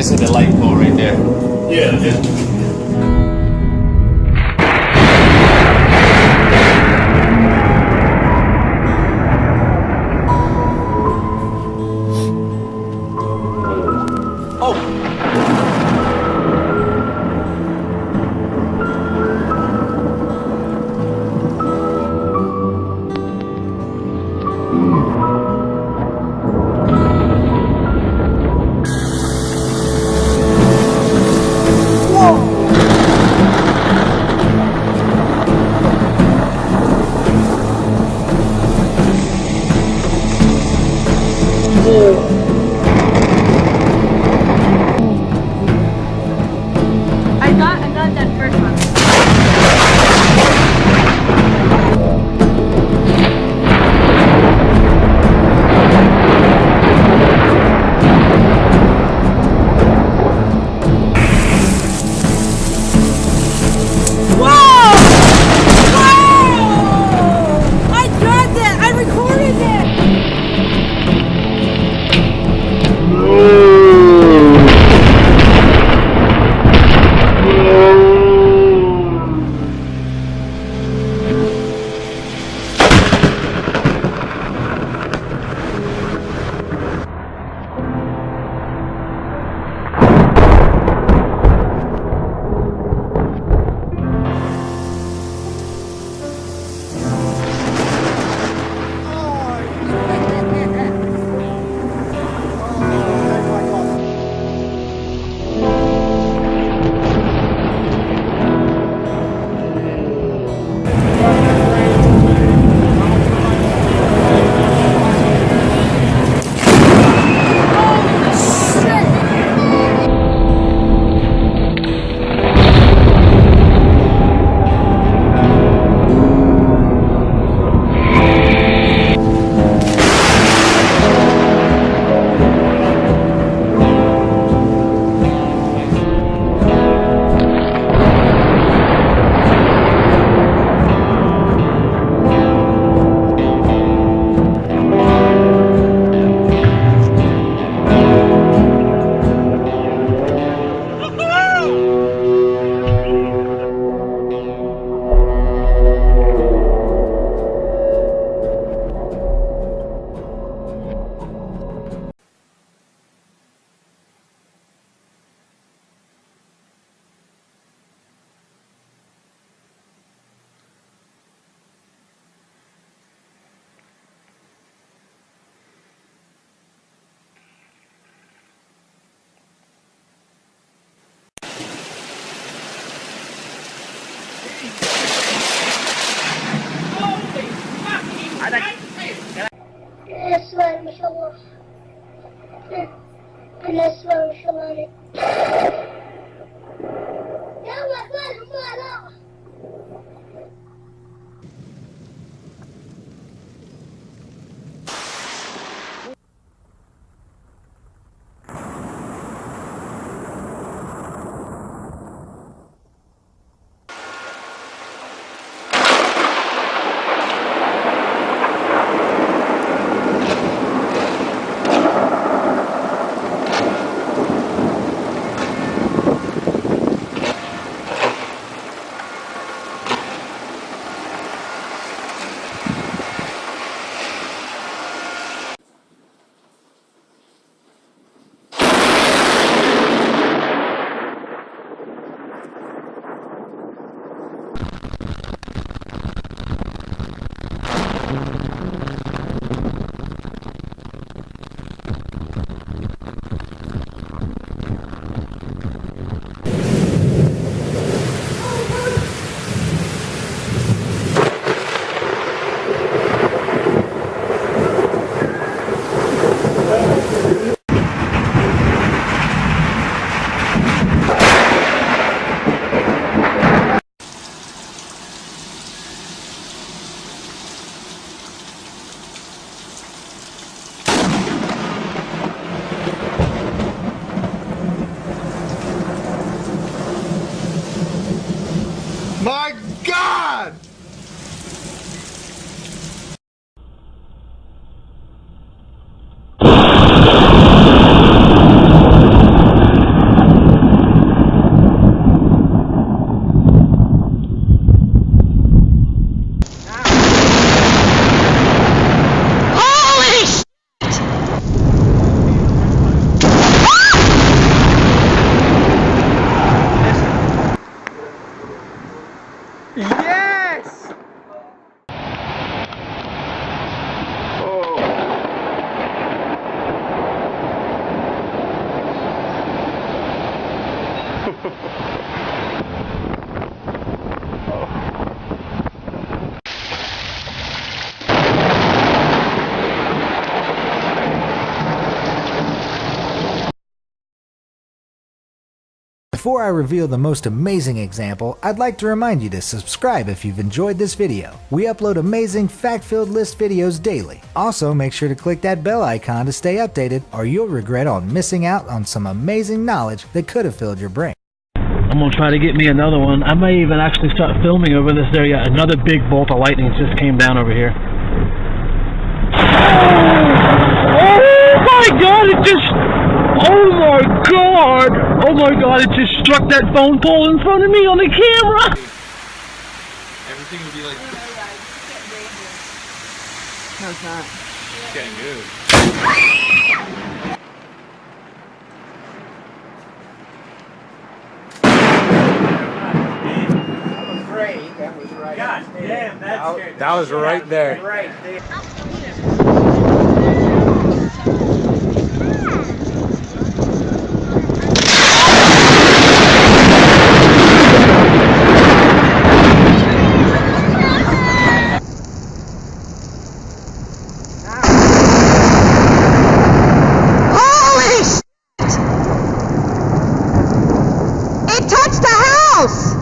just hit the light pole right there. Yeah, yeah. I got that first one. بالنسبة ما شاء الله بالنسبة ما شاء الله عليك يلا صار My God! Before I reveal the most amazing example, I'd like to remind you to subscribe if you've enjoyed this video. We upload amazing fact-filled list videos daily. Also, make sure to click that bell icon to stay updated, or you'll regret on missing out on some amazing knowledge that could have filled your brain. I'm gonna try to get me another one. I may even actually start filming over this area. Another big bolt of lightning just came down over here. Oh my god, it just... Oh my god! Oh my god, it just struck that phone pole in front of me on the camera! Everything would be like... No, it's not. It's getting good. God damn, that's scary. That was right there. Right there. Holy shit! It touched the house!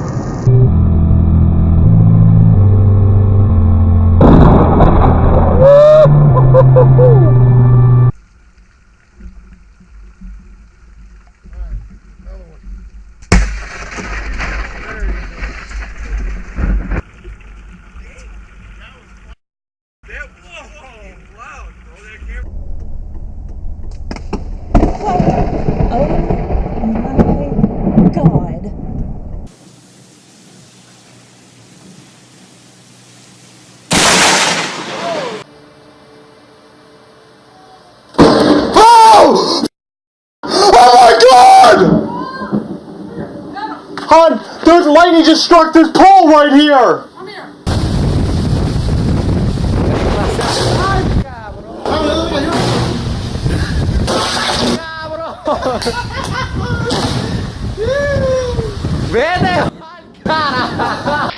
Hon, there's lightning just struck this pole right here! Vete, cara!